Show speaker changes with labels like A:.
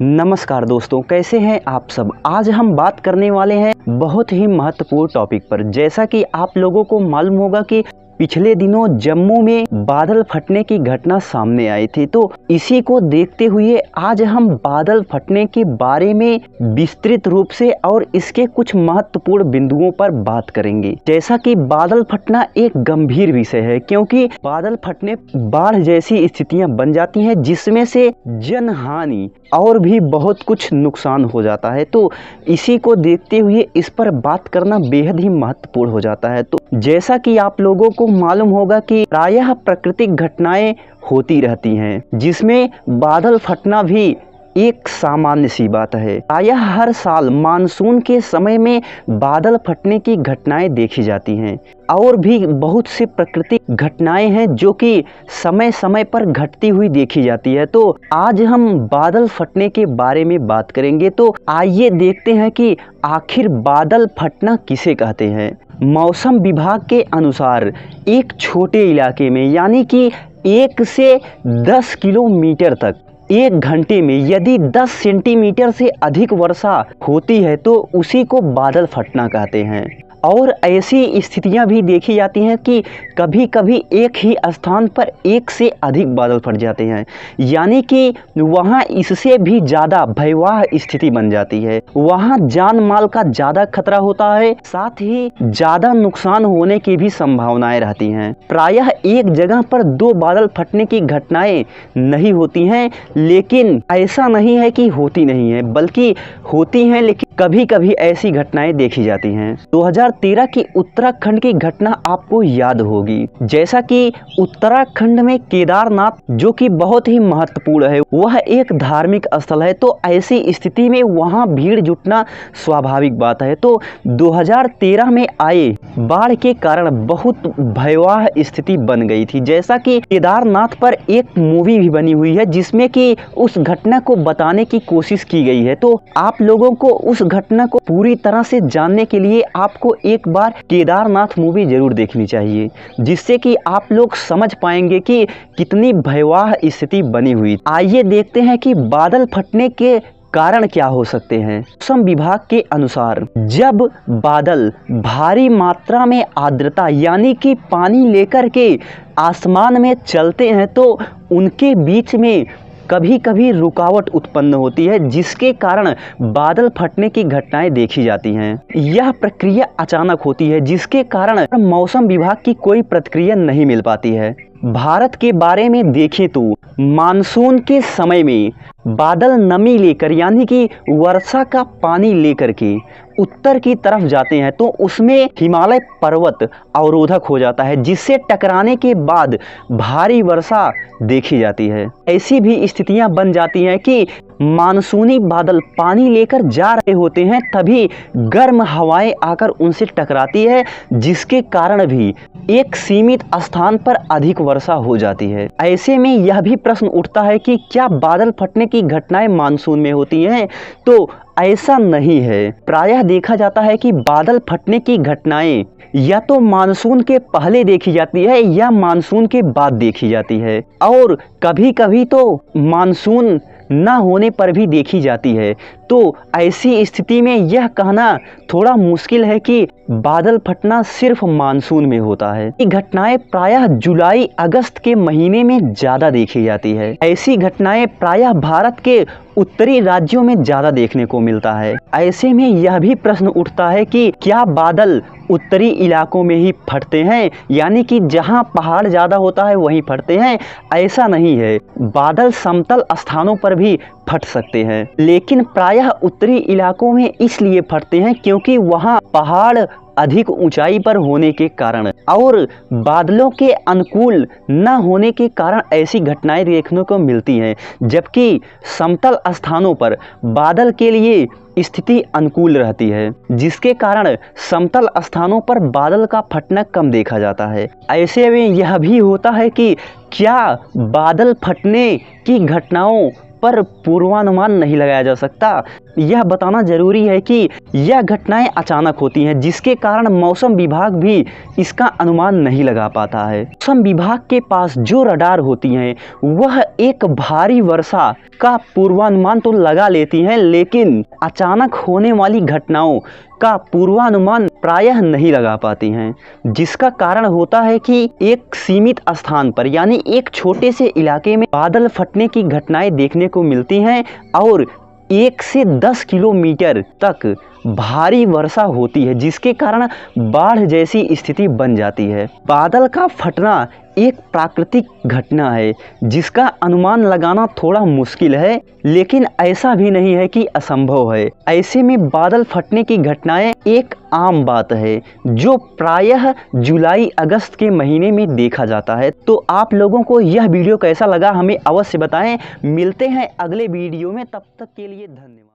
A: नमस्कार दोस्तों, कैसे हैं आप सब। आज हम बात करने वाले हैं बहुत ही महत्वपूर्ण टॉपिक पर। जैसा कि आप लोगों को मालूम होगा कि पिछले दिनों जम्मू में बादल फटने की घटना सामने आई थी, तो इसी को देखते हुए आज हम बादल फटने के बारे में विस्तृत रूप से और इसके कुछ महत्वपूर्ण बिंदुओं पर बात करेंगे। जैसा कि बादल फटना एक गंभीर विषय है, क्योंकि बादल फटने बाढ़ जैसी स्थितियां बन जाती हैं, जिसमें से जनहानि और भी बहुत कुछ नुकसान हो जाता है। तो इसी को देखते हुए इस पर बात करना बेहद ही महत्वपूर्ण हो जाता है। तो जैसा कि आप लोगों को मालूम होगा कि प्रायः प्राकृतिक घटनाएं होती रहती हैं, जिसमें बादल फटना भी एक सामान्य सी बात है। प्रायः हर साल मानसून के समय में बादल फटने की घटनाएं देखी जाती हैं और भी बहुत सी प्राकृतिक घटनाएं हैं जो कि समय समय पर घटती हुई देखी जाती है। तो आज हम बादल फटने के बारे में बात करेंगे। तो आइए देखते हैं कि आखिर बादल फटना किसे कहते हैं। मौसम विभाग के अनुसार एक छोटे इलाके में, यानी कि 1 से 10 किलोमीटर तक एक घंटे में यदि 10 सेंटीमीटर से अधिक वर्षा होती है तो उसी को बादल फटना कहते हैं। और ऐसी स्थितियां भी देखी जाती हैं कि कभी कभी एक ही स्थान पर एक से अधिक बादल फट जाते हैं, यानी कि वहां इससे भी ज़्यादा भयावह स्थिति बन जाती है। वहां जान माल का ज़्यादा खतरा होता है, साथ ही ज़्यादा नुकसान होने की भी संभावनाएं रहती हैं। प्रायः एक जगह पर 2 बादल फटने की घटनाएं नहीं होती हैं, लेकिन ऐसा नहीं है कि होती नहीं है, बल्कि होती हैं, लेकिन कभी कभी ऐसी घटनाएं देखी जाती हैं। 2013 की उत्तराखंड की घटना आपको याद होगी। जैसा कि उत्तराखंड में केदारनाथ, जो कि बहुत ही महत्वपूर्ण है, वह एक धार्मिक स्थल है, तो ऐसी स्थिति में वहां भीड़ जुटना स्वाभाविक बात है। तो 2013 में आए बाढ़ के कारण बहुत भयावह स्थिति बन गई थी। जैसा कि केदारनाथ पर एक मूवी भी बनी हुई है, जिसमें कि उस घटना को बताने की कोशिश की गई है। तो आप लोगों को उस घटना को पूरी तरह से जानने के लिए आपको एक बार केदारनाथ मूवी जरूर देखनी चाहिए, जिससे कि आप लोग समझ पाएंगे कि कितनी भयावह स्थिति बनी हुई। आइए देखते हैं कि बादल फटने के कारण क्या हो सकते हैं। मौसम विभाग के अनुसार जब बादल भारी मात्रा में आर्द्रता यानी कि पानी लेकर के आसमान में चलते हैं, तो उनके बीच में कभी कभी रुकावट उत्पन्न होती है, जिसके कारण बादल फटने की घटनाएं देखी जाती हैं। यह प्रक्रिया अचानक होती है, जिसके कारण मौसम विभाग की कोई प्रतिक्रिया नहीं मिल पाती है। भारत के बारे में देखें तो मानसून के समय में बादल नमी लेकर, यानी कि वर्षा का पानी लेकर के उत्तर की तरफ जाते हैं, तो उसमें हिमालय पर्वत अवरोधक हो जाता है, जिससे टकराने के बाद भारी वर्षा देखी जाती है। ऐसी भी स्थितियां बन जाती हैं कि मानसूनी बादल पानी लेकर जा रहे होते हैं, तभी गर्म हवाएं आकर उनसे टकराती है, जिसके कारण भी एक सीमित स्थान पर अधिक वर्षा हो जाती है। ऐसे में यह भी प्रश्न उठता है कि क्या बादल फटने की घटनाएं मानसून में होती हैं? तो ऐसा नहीं है। प्रायः देखा जाता है कि बादल फटने की घटनाएं या तो मानसून के पहले देखी जाती है या मानसून के बाद देखी जाती है, और कभी कभी तो मानसून न होने पर भी देखी जाती है। तो ऐसी स्थिति में यह कहना थोड़ा मुश्किल है कि बादल फटना सिर्फ मानसून में होता है। ये घटनाएं प्रायः जुलाई अगस्त के महीने में ज़्यादा देखी जाती है। ऐसी घटनाएं प्रायः भारत के उत्तरी राज्यों में ज़्यादा देखने को मिलता है। ऐसे में यह भी प्रश्न उठता है कि क्या बादल उत्तरी इलाकों में ही फटते हैं, यानी कि जहां पहाड़ ज़्यादा होता है वहीं फटते हैं? ऐसा नहीं है, बादल समतल स्थानों पर भी फट सकते हैं, लेकिन प्रायः उत्तरी इलाकों में इसलिए फटते हैं क्योंकि वहां पहाड़ अधिक ऊंचाई पर होने के कारण और बादलों के अनुकूल न होने के कारण ऐसी घटनाएं देखने को मिलती हैं। जबकि समतल स्थानों पर बादल के लिए स्थिति अनुकूल रहती है, जिसके कारण समतल स्थानों पर बादल का फटना कम देखा जाता है। ऐसे में यह भी होता है कि क्या बादल फटने की घटनाओं पर पूर्वानुमान नहीं लगाया जा सकता। यह बताना जरूरी है कि यह घटनाएं अचानक होती हैं, जिसके कारण मौसम विभाग भी इसका अनुमान नहीं लगा पाता है। मौसम विभाग के पास जो रडार होती हैं वह एक भारी वर्षा का पूर्वानुमान तो लगा लेती हैं, लेकिन अचानक होने वाली घटनाओं का पूर्वानुमान प्रायः नहीं लगा पाती हैं, जिसका कारण होता है कि एक सीमित स्थान पर यानी एक छोटे से इलाके में बादल फटने की घटनाएं देखने को मिलती हैं और 1 से 10 किलोमीटर तक भारी वर्षा होती है, जिसके कारण बाढ़ जैसी स्थिति बन जाती है। बादल का फटना एक प्राकृतिक घटना है जिसका अनुमान लगाना थोड़ा मुश्किल है, लेकिन ऐसा भी नहीं है कि असंभव है। ऐसे में बादल फटने की घटनाएं एक आम बात है जो प्रायः जुलाई अगस्त के महीने में देखा जाता है। तो आप लोगों को यह वीडियो कैसा लगा हमें अवश्य बताएं। मिलते हैं अगले वीडियो में, तब तक के लिए धन्यवाद।